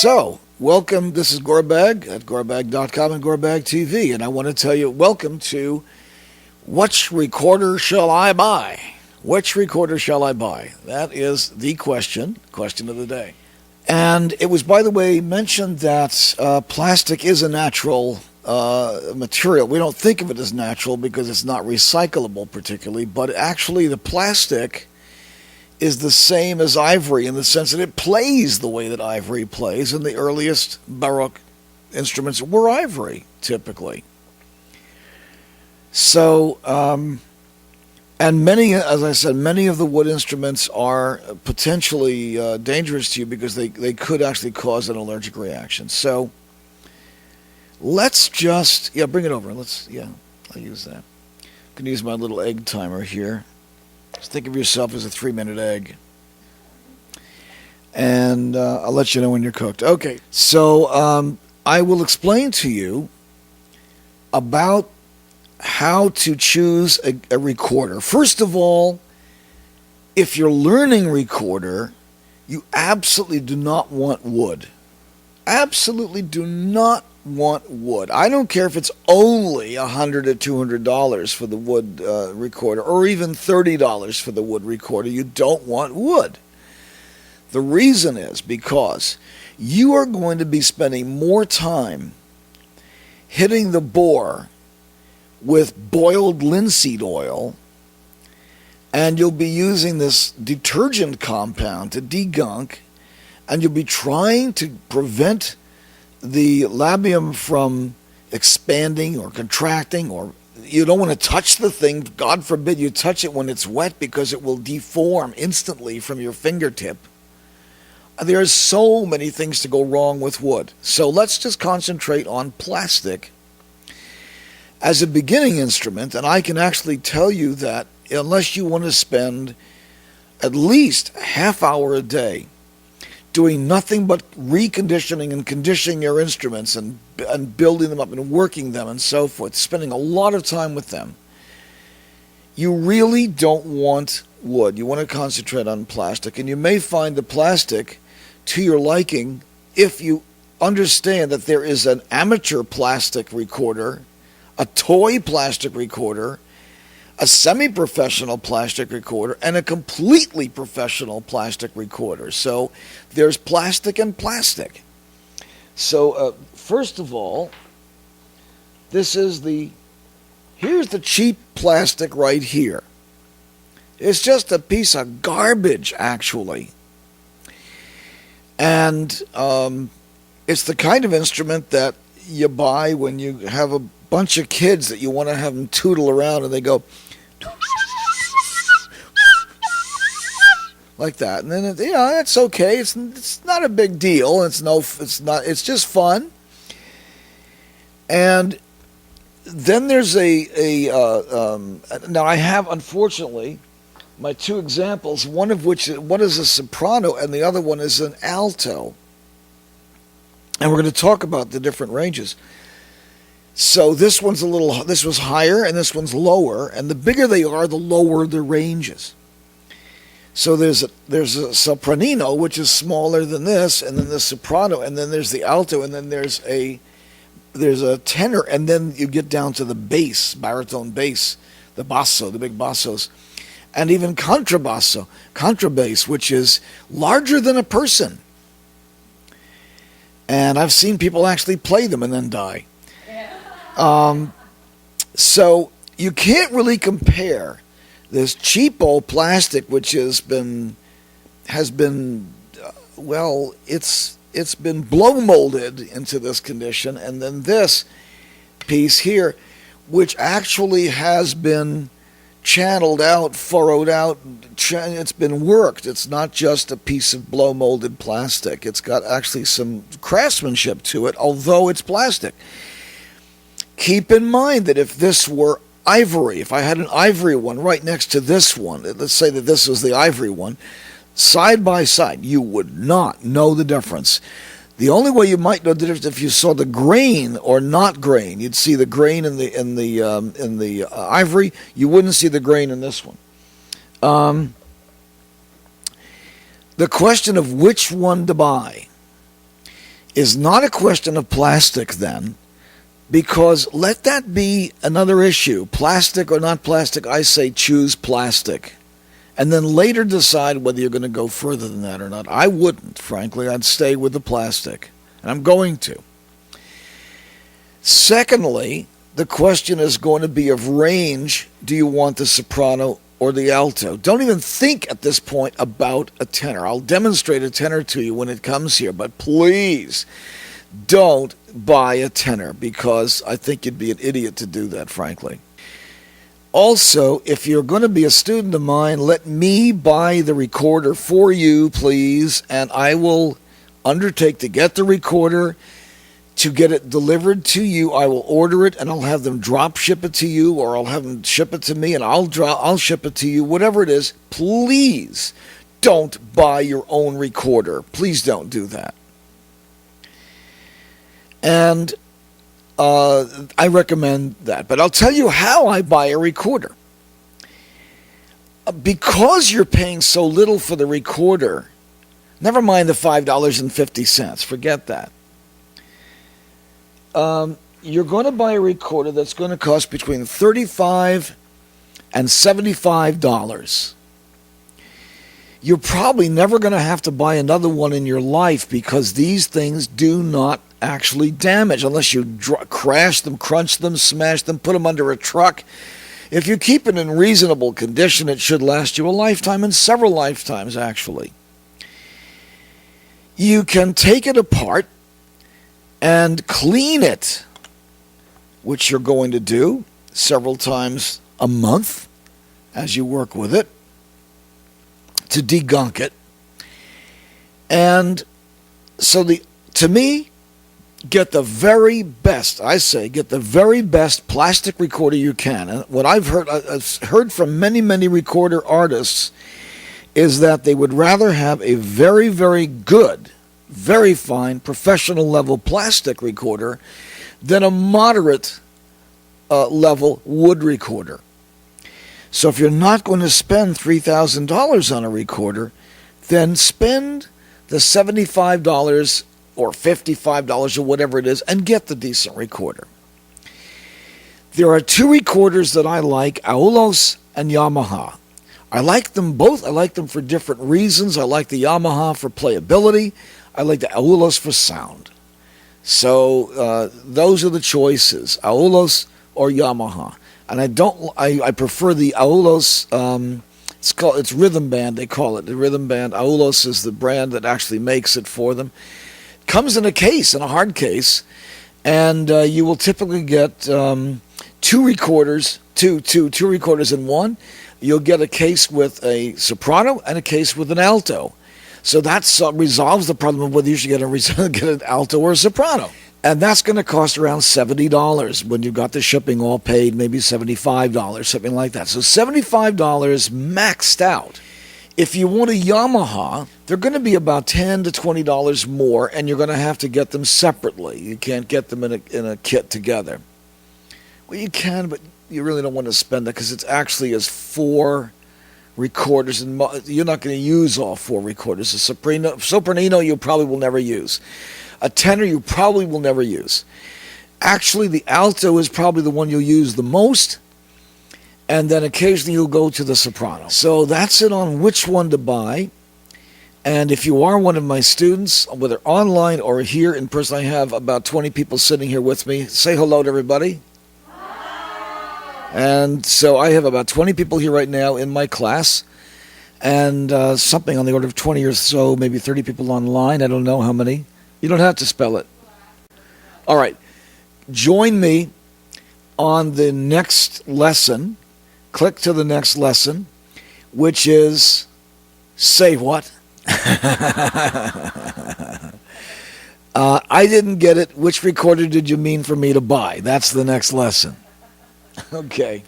So, welcome. This is Gorbag at Gorbag.com and Gorbag TV, and I want to tell you, welcome to Which Recorder Shall I Buy? Which recorder shall I buy? That is the question of the day. And it was, by the way, mentioned that plastic is a natural material. We don't think of it as natural because it's not recyclable particularly, but actually the plastic is the same as ivory in the sense that it plays the way that ivory plays, and the earliest Baroque instruments were ivory, typically. So, and many, as I said, many of the wood instruments are potentially dangerous to you because they could actually cause an allergic reaction. So, let's just, bring it over. I'll use that. I can use my little egg timer here. Just think of yourself as a 3-minute egg. And I'll let you know when you're cooked. Okay, so I will explain to you about how to choose a recorder. First of all, if you're learning recorder, you absolutely do not want wood. Absolutely do not want wood. I don't care if it's only $100 to $200 for the wood recorder, or even $30 for the wood recorder. You don't want wood. The reason is because you are going to be spending more time hitting the bore with boiled linseed oil, and you'll be using this detergent compound to degunk, and you'll be trying to prevent the labium from expanding or contracting, or you don't want to touch the thing. God forbid you touch it when it's wet because it will deform instantly from your fingertip. There are so many things to go wrong with wood. So let's just concentrate on plastic as a beginning instrument, and I can actually tell you that unless you want to spend at least a half hour a day doing nothing but reconditioning and conditioning your instruments and building them up and working them and so forth, spending a lot of time with them, you really don't want wood. You want to concentrate on plastic, and you may find the plastic to your liking if you understand that there is an amateur plastic recorder, a toy plastic recorder, a semi-professional plastic recorder, and a completely professional plastic recorder. So there's plastic and plastic. So first of all, here's the cheap plastic right here. It's just a piece of garbage, actually. And it's the kind of instrument that you buy when you have a bunch of kids that you want to have them tootle around, and they go like that, and then it's okay. It's not a big deal. It's just fun. And then there's now I have, unfortunately, my two examples. One is a soprano, and the other one is an alto. And we're going to talk about the different ranges. So this was higher, and this one's lower, and the bigger they are, the lower the ranges. So there's a sopranino, which is smaller than this, and then the soprano, and then there's the alto, and then there's a tenor, and then you get down to the bass, baritone bass, the basso, the big bassos, and even contrabass, which is larger than a person. And I've seen people actually play them and then die. So you can't really compare this cheap old plastic, which it's been blow molded into this condition, and then this piece here, which actually has been channeled out, furrowed out, it's been worked. It's not just a piece of blow molded plastic. It's got actually some craftsmanship to it, although it's plastic. Keep in mind that if this were ivory, if I had an ivory one right next to this one, let's say that this was the ivory one, side by side, you would not know the difference. The only way you might know the difference if you saw the grain or not grain. You'd see the grain in the ivory. You wouldn't see the grain in this one. The question of which one to buy. is not a question of plastic then, because let that be another issue. Plastic or not plastic, I say choose plastic. And then later decide whether you're going to go further than that or not. I wouldn't, frankly. I'd stay with the plastic. And I'm going to. Secondly, the question is going to be of range. Do you want the soprano or the alto? Don't even think at this point about a tenor. I'll demonstrate a tenor to you when it comes here, but please don't buy a tenor, because I think you'd be an idiot to do that, frankly. Also, if you're going to be a student of mine, let me buy the recorder for you, please, and I will undertake to get the recorder, to get it delivered to you. I will order it, and I'll have them drop ship it to you, or I'll have them ship it to me, and I'll ship it to you, whatever it is. Please don't buy your own recorder. Please don't do that. And I recommend that. But I'll tell you how I buy a recorder. Because you're paying so little for the recorder, never mind the $5.50, forget that. You're going to buy a recorder that's going to cost between $35 and $75. You're probably never going to have to buy another one in your life, because these things do not actually damage unless you crash them, crunch them, smash them, put them under a truck. If you keep it in reasonable condition, it should last you a lifetime, and several lifetimes, actually. You can take it apart and clean it, which you're going to do several times a month as you work with it, to degunk it. And so to me, get the very best, I say, get the very best plastic recorder you can. And what I've heard from many, many recorder artists is that they would rather have a very, very good, very fine, professional level plastic recorder than a moderate level wood recorder. So if you're not going to spend $3,000 on a recorder, then spend the $75 or $55 or whatever it is and get the decent recorder. There are two recorders that I like, Aulus and Yamaha. I like them both. I like them for different reasons. I like the Yamaha for playability. I like the Aulus for sound. So those are the choices, Aulus or Yamaha. And I prefer the Aulus. It's Rhythm Band, they call it. The Rhythm Band. Aulus is the brand that actually makes it for them. Comes in a case, in a hard case, and you will typically get two recorders in one. You'll get a case with a soprano and a case with an alto. So that resolves the problem of whether you should get an alto or a soprano. And that's going to cost around $70 when you've got the shipping all paid, maybe $75, something like that. So $75 maxed out. If you want a Yamaha, they're going to be about $10 to $20 more, and you're going to have to get them separately. You can't get them in a kit together. Well, you can, but you really don't want to spend that, because it's actually as 4 recorders, and you're not going to use all 4 recorders. A sopranino you probably will never use. A tenor you probably will never use. Actually, the alto is probably the one you'll use the most, and then occasionally you'll go to the soprano. So that's it on which one to buy. And if you are one of my students, whether online or here in person, I have about 20 people sitting here with me. Say hello to everybody. And so I have about 20 people here right now in my class, and something on the order of 20 or so, maybe 30 people online. I don't know how many. You don't have to spell it. All right. Join me on the next lesson. Click to the next lesson, which is, say what? I didn't get it. Which recorder did you mean for me to buy? That's the next lesson. Okay.